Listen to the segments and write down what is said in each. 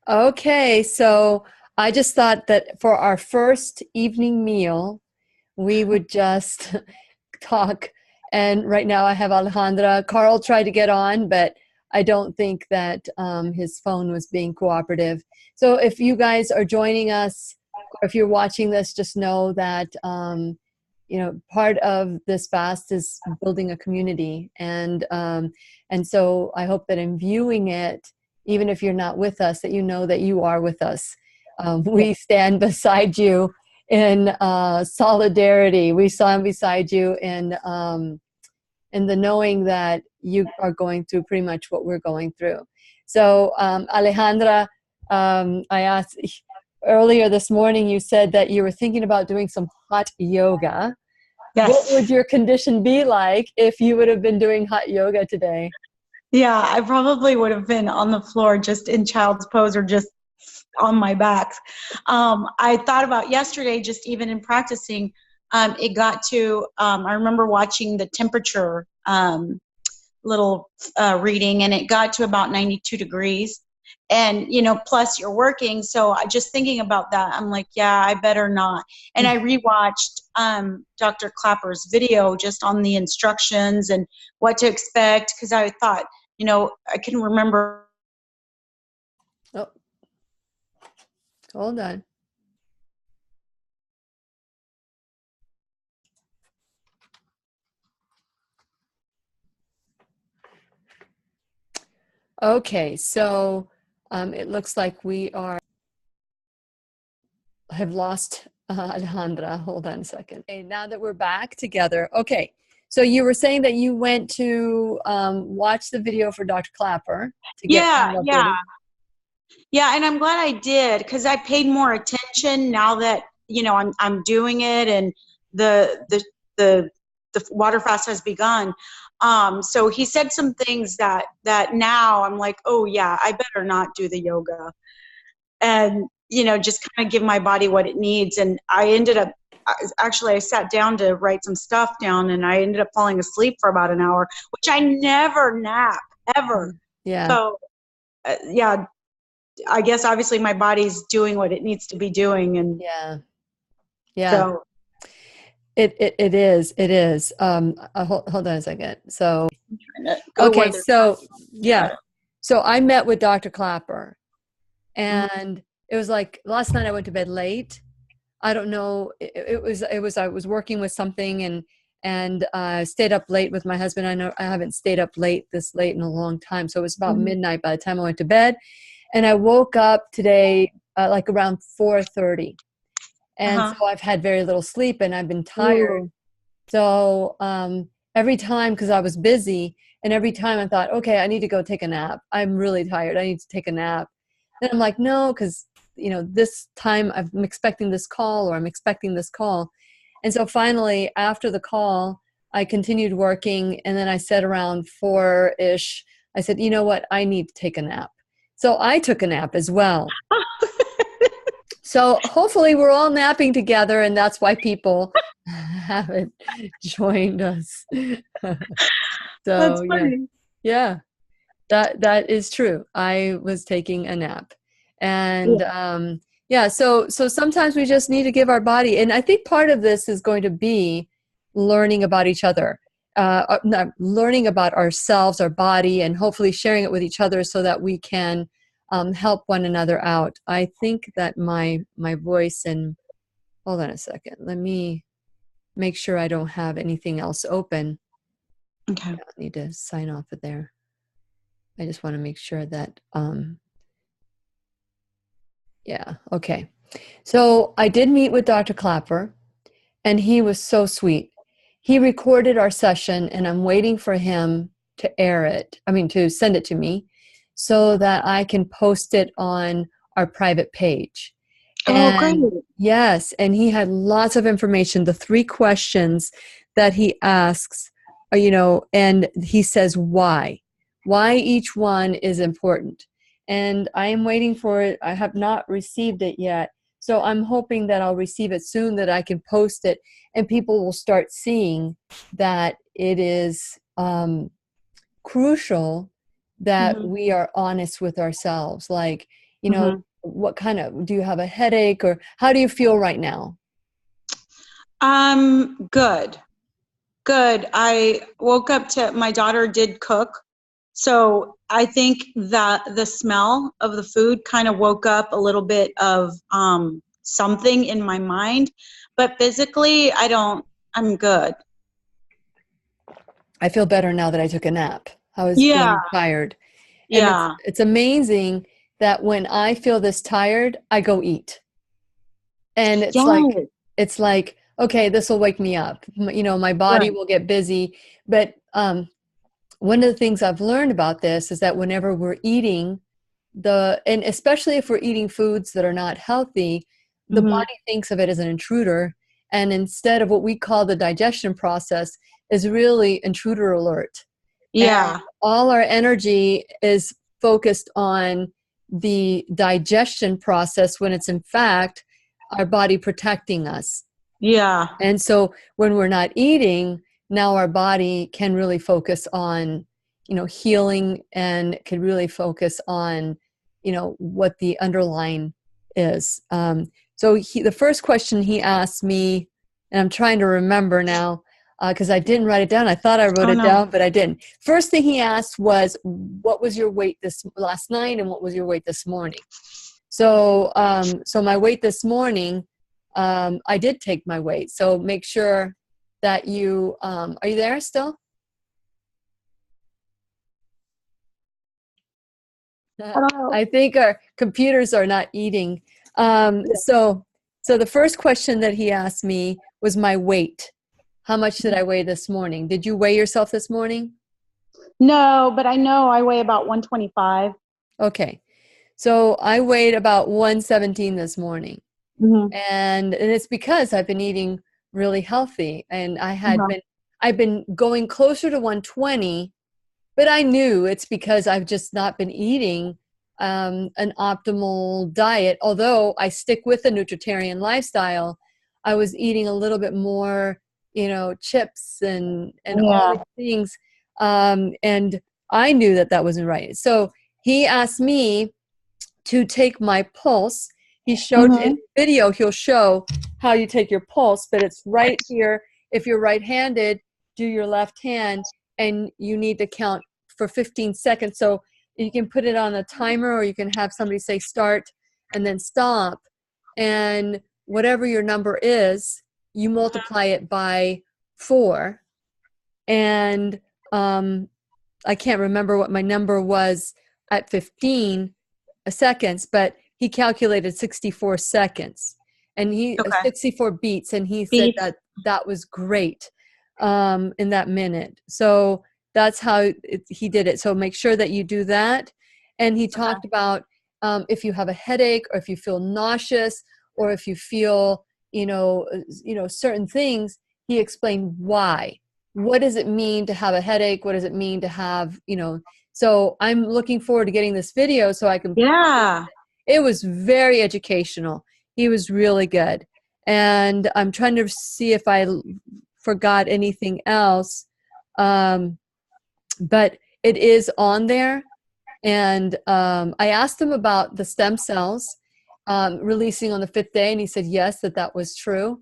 Okay, so I just thought that for our first evening meal, we would just talk. And right now I have Alejandra. Carl tried to get on, but I don't think that his phone was being cooperative. So if you guys are joining us, or if you're watching this, just know that part of this fast is building a community, and so I hope that in viewing it, even if you're not with us, that you know that you are with us. We stand beside you in solidarity. We stand beside you in the knowing that you are going through pretty much what we're going through. So, Alejandra, I asked earlier this morning, you said that you were thinking about doing some hot yoga. What would Yes. your condition be like if you would have been doing hot yoga today? Yeah, I probably would have been on the floor just in child's pose or just on my back. I thought about yesterday, just even in practicing, it got to, I remember watching the temperature little reading, and it got to about 92 degrees. And, plus you're working. So I just thinking about that, I'm like, yeah, I better not. And I rewatched Dr. Clapper's video just on the instructions and what to expect, because I thought, I can remember. Oh, hold on. Okay, so it looks like we have lost Alejandra. Hold on a second. Okay, now that we're back together. Okay, so you were saying that you went to watch the video for Dr. Clapper to get kind Yeah, of yeah. updated. Yeah, and I'm glad I did, because I paid more attention now that I'm doing it, and the the water fast has begun. So he said some things that now I'm like, oh yeah, I better not do the yoga, and just kind of give my body what it needs. And I ended up actually I sat down to write some stuff down, and I ended up falling asleep for about an hour, which I never nap ever. Yeah, So yeah, I guess obviously my body's doing what it needs to be doing, and yeah, yeah. so It is. It is. Hold on a second. So, I'm trying to go where okay, they're so talking yeah. about it. So I met with Dr. Clapper, Mhm. and it was like last night I went to bed late. I don't know. It was I was working with something, and stayed up late with my husband. I know I haven't stayed up this late in a long time. So it was about Mhm. midnight by the time I went to bed, and I woke up today like around 4:30. And Uh-huh. so I've had very little sleep and I've been tired. Ooh. So every time, because I was busy, and every time I thought, okay, I need to go take a nap. I'm really tired. I need to take a nap. Then I'm like, no, because this time I'm expecting this call, or I'm expecting this call. And so finally, after the call, I continued working, and then I said around 4-ish, I said, you know what, I need to take a nap. So I took a nap as well. So hopefully we're all napping together, and that's why people haven't joined us. That's So yeah, funny. yeah, that is true. I was taking a nap, Yeah. and yeah. So sometimes we just need to give our body, and I think part of this is going to be learning about each other, learning about ourselves, our body, and hopefully sharing it with each other so that we can help one another out. I think that my voice and hold on a second. Let me make sure I don't have anything else open. Okay. I don't need to sign off of there. I just want to make sure that yeah, okay. So I did meet with Dr. Clapper, and he was so sweet. He recorded our session, and I'm waiting for him to air it. I mean, to send it to me so that I can post it on our private page. Oh, great. And yes, and he had lots of information. The 3 questions that he asks, and he says why each one is important. And I am waiting for it. I have not received it yet. So I'm hoping that I'll receive it soon, that I can post it, and people will start seeing that it is crucial that Hmm. we are honest with ourselves. Like, You know, what kind of, do you have a headache, or how do you feel right now? Good. Good. I woke up to, my daughter did cook. So I think that the smell of the food kind of woke up a little bit of something in my mind. But physically, I'm good. I feel better now that I took a nap. I was Yeah. feeling tired. And Yeah. it's amazing that when I feel this tired, I go eat. And it's like, okay, this will wake me up. You know, my body Right. will get busy. But one of the things I've learned about this is that whenever we're eating and especially if we're eating foods that are not healthy, the body thinks of it as an intruder. And instead of what we call the digestion process is really intruder alert. Yeah. And all our energy is focused on the digestion process when it's in fact our body protecting us. Yeah. And so when we're not eating, now our body can really focus on, you know, healing, and can really focus on, you know, what the underlying is. So the first question he asked me, and I'm trying to remember now, because I didn't write it down. I thought I wrote it down, but I didn't. First thing he asked was, what was your weight this last night, and what was your weight this morning? So, so my weight this morning, I did take my weight. So make sure that you, are you there still? I don't know. I think our computers are not eating. So the first question that he asked me was my weight. How much did I weigh this morning? Did you weigh yourself this morning? No, but I know I weigh about 125. Okay. So I weighed about 117 this morning. And it's because I've been eating really healthy, and I've been going closer to 120, but I knew it's because I've just not been eating an optimal diet. Although I stick with a nutritarian lifestyle, I was eating a little bit more, you know, chips and all these things. And I knew that that wasn't right. So he asked me to take my pulse. He showed in the video, he'll show how you take your pulse, but it's right here. If you're right-handed, do your left hand, and you need to count for 15 seconds. So you can put it on a timer, or you can have somebody say start and then stop. And whatever your number is, you multiply it by 4. And I can't remember what my number was at 15 seconds, but he calculated 64 seconds, and 64 beats, and he said that that was great in that minute. So that's how he did it. So make sure that you do that. And he talked about if you have a headache, or if you feel nauseous, or if you feel, you know, certain things, he explained why. What does it mean to have a headache? What does it mean to have, you know? So I'm looking forward to getting this video so I can. Yeah. It was very educational. He was really good. And I'm trying to see if I forgot anything else. But it is on there. And I asked him about the stem cells releasing on the 5th day, and he said yes, that was true.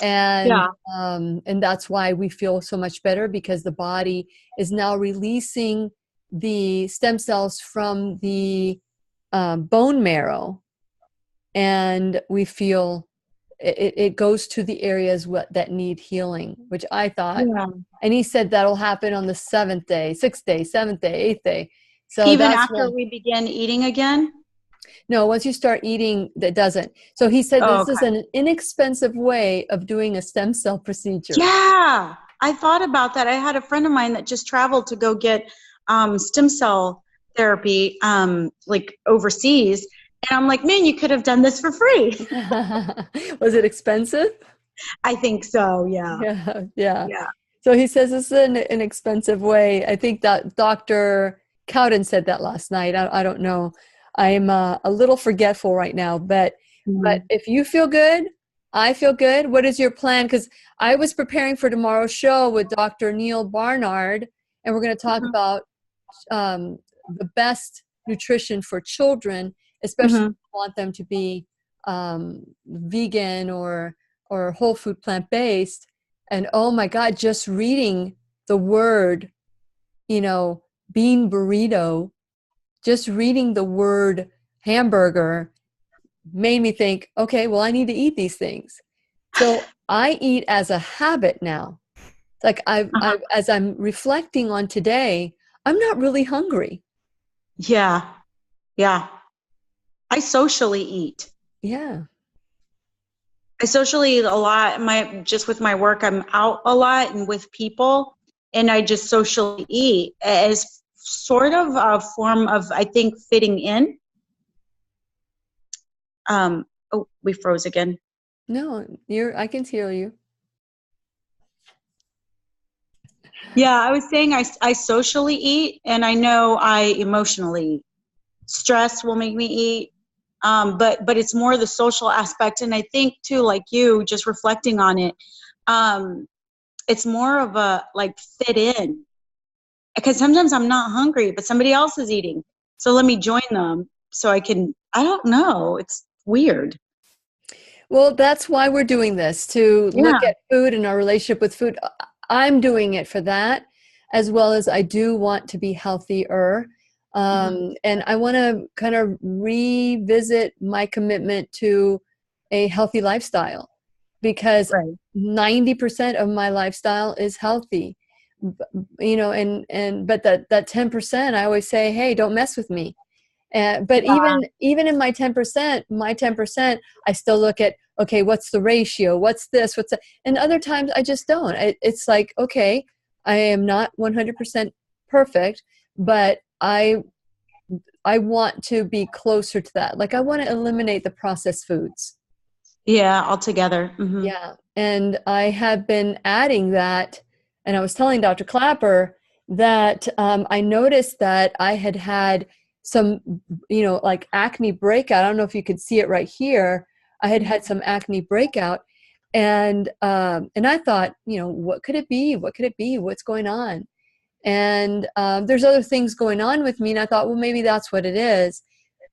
And that's why we feel so much better, because the body is now releasing the stem cells from the bone marrow, and we feel it goes to the areas that need healing, which I thought. And he said that'll happen on the 7th day, 6th day, 7th day, 8th day. So even after we begin eating again? No, once you start eating, that doesn't. So he said this is an inexpensive way of doing a stem cell procedure. Yeah, I thought about that. I had a friend of mine that just traveled to go get stem cell therapy, like overseas. And I'm like, man, you could have done this for free. Was it expensive? I think so, yeah. Yeah. So he says this is an inexpensive way. I think that Dr. Cowden said that last night. I don't know. I'm a little forgetful right now, but if you feel good, I feel good. What is your plan? Because I was preparing for tomorrow's show with Dr. Neil Barnard, and we're going to talk about the best nutrition for children. especially if Mm-hmm. you want them to be vegan or whole food plant-based. And oh my God, just reading the word, bean burrito, just reading the word hamburger made me think, okay, well, I need to eat these things. So I eat as a habit now. It's like Uh-huh. as I'm reflecting on today, I'm not really hungry. Yeah. Yeah. I socially eat. Yeah. I socially eat a lot. Just with my work, I'm out a lot and with people, and I just socially eat as sort of a form of, I think, fitting in. Oh, we froze again. No, I can hear you. Yeah, I was saying I socially eat, and I know I emotionally eat. Stress will make me eat, but it's more the social aspect. And I think too, like you, just reflecting on it, um, it's more of a like fit in, because sometimes I'm not hungry, but somebody else is eating, so let me join them so I can. I don't know. It's weird. Well, that's why we're doing this, to look Yeah. at food and our relationship with food. I'm doing it for that, as well as I do want to be healthier. Mhm. And I want to kind of revisit my commitment to a healthy lifestyle, because Right. 90% of my lifestyle is healthy. But that 10%, I always say, hey, don't mess with me. But Yeah. even in my 10%, I still look at, okay, what's the ratio? What's this? What's that? And other times I just don't. It's like, okay, I am not 100% perfect, but I want to be closer to that. Like I want to eliminate the processed foods. Yeah. Altogether. Hmm. Yeah. And I have been adding that. And I was telling Dr. Clapper that I noticed that I had some, like acne breakout. I don't know if you could see it right here. I had some acne breakout. And I thought, what could it be? What could it be? What's going on? And there's other things going on with me. And I thought, well, maybe that's what it is.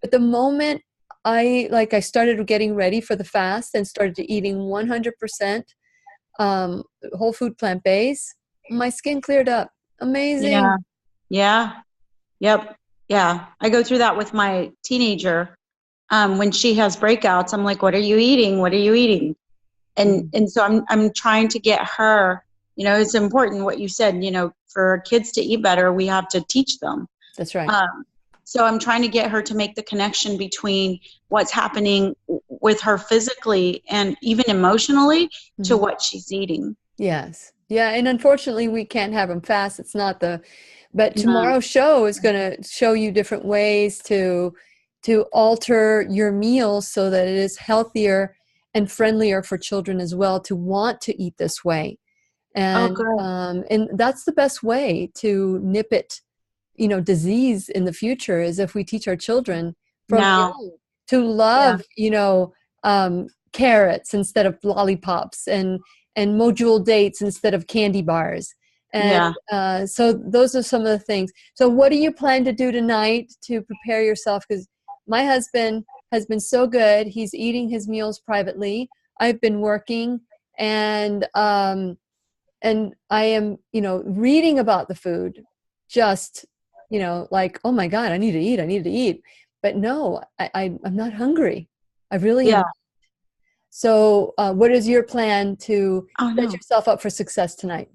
But the moment I started getting ready for the fast and started eating 100% whole food plant-based, my skin cleared up. Yeah. Amazing. Yeah. Yep. Yeah. I go through that with my teenager. When she has breakouts, I'm like, "What are you eating? What are you eating?" Mm, And so I'm trying to get her. It's important what you said. For kids to eat better, we have to teach them. that's right. Um, so I'm trying to get her to make the connection between what's happening with her physically and even emotionally to Mhm. what she's eating. Yes. Yeah. And unfortunately, we can't have them fast. But No. tomorrow's show is going to show you different ways to alter your meals so that it is healthier and friendlier for children as well to want to eat this way. Oh, And good. that's the best way to nip it, disease in the future, is if we teach our children from Now. young to Yeah. love, carrots instead of lollipops, and module dates instead of candy bars. And Yeah. so those are some of the things. So what do you plan to do tonight to prepare yourself? Because my husband has been so good. He's eating his meals privately. I've been working, and I am, reading about the food, just, like, oh my God, I need to eat. But no, I'm not hungry. I really am. Yeah. So, what is your plan to Oh set no. yourself up for success tonight?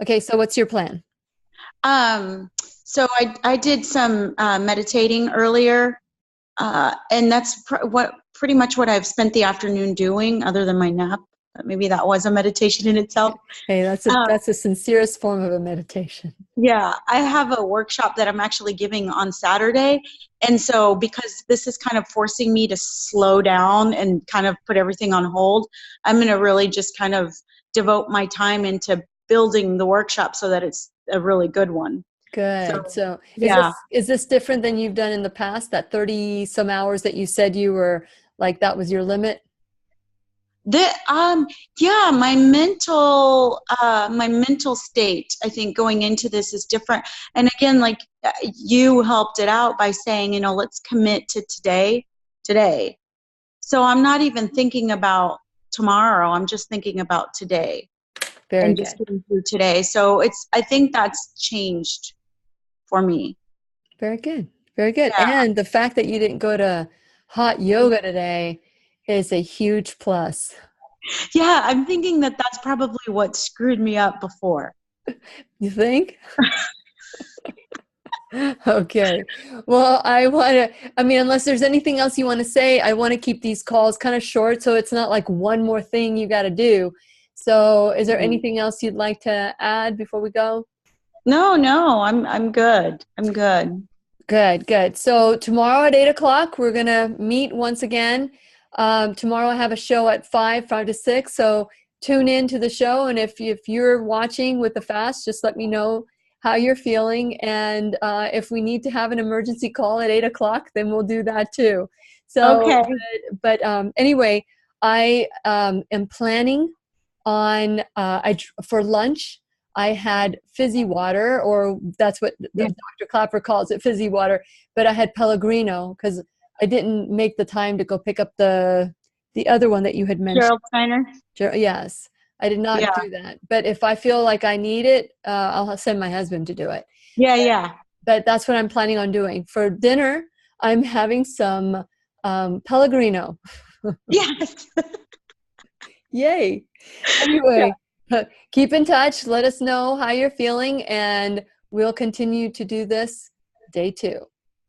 Okay, so what's your plan? So I did some meditating earlier, and that's pretty much what I've spent the afternoon doing, other than my nap. But maybe that was a meditation in itself. Hey, Um, that's the sincerest form of a meditation. yeah, I have a workshop that I'm actually giving on Saturday, and so because this is kind of forcing me to slow down and kind of put everything on hold, I'm going to really just kind of devote my time into building the workshop so that it's a really good one. So Good. So, yeah. is this different than you've done in the past? That 30 some hours that you said you were like that was your limit? The yeah, my mental state, I think, going into this is different. And again, like you helped it out by saying, you know, let's commit to today. So I'm not even thinking about tomorrow. I'm just thinking about today Very and just good. getting through today. So I think that's changed for me. Very good. Very good. Yeah. And the fact that you didn't go to hot yoga today is a huge plus. Yeah, I'm thinking that that's probably what screwed me up before. You think? Okay. Well, I mean, unless there's anything else you want to say, I want to keep these calls kind of short so it's not like one more thing you got to do. So, is there anything else you'd like to add before we go? No, I'm good. I'm good. Good, good. So tomorrow at 8 o'clock, we're gonna meet once again. Tomorrow I have a show at 5 to 6. So tune in to the show, and if you're watching with the fast, just let me know how you're feeling, and if we need to have an emergency call at 8 o'clock, then we'll do that too. So, Okay. but anyway, I am planning on for lunch. I had fizzy water, or that's what Yeah. Dr. Clapper calls it, fizzy water. But I had Pellegrino because I didn't make the time to go pick up the other one that you had mentioned. Gerald Steiner. Yes, I did not Yeah. do that. But if I feel like I need it, I'll send my husband to do it. Yeah. But that's what I'm planning on doing. For dinner, I'm having some Pellegrino. Yes. Yay. Yeah. Anyway, keep in touch. Let us know how you're feeling, and we'll continue to do this day 2.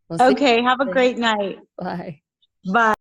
We'll see Okay. Have a you. great night. Bye. Bye.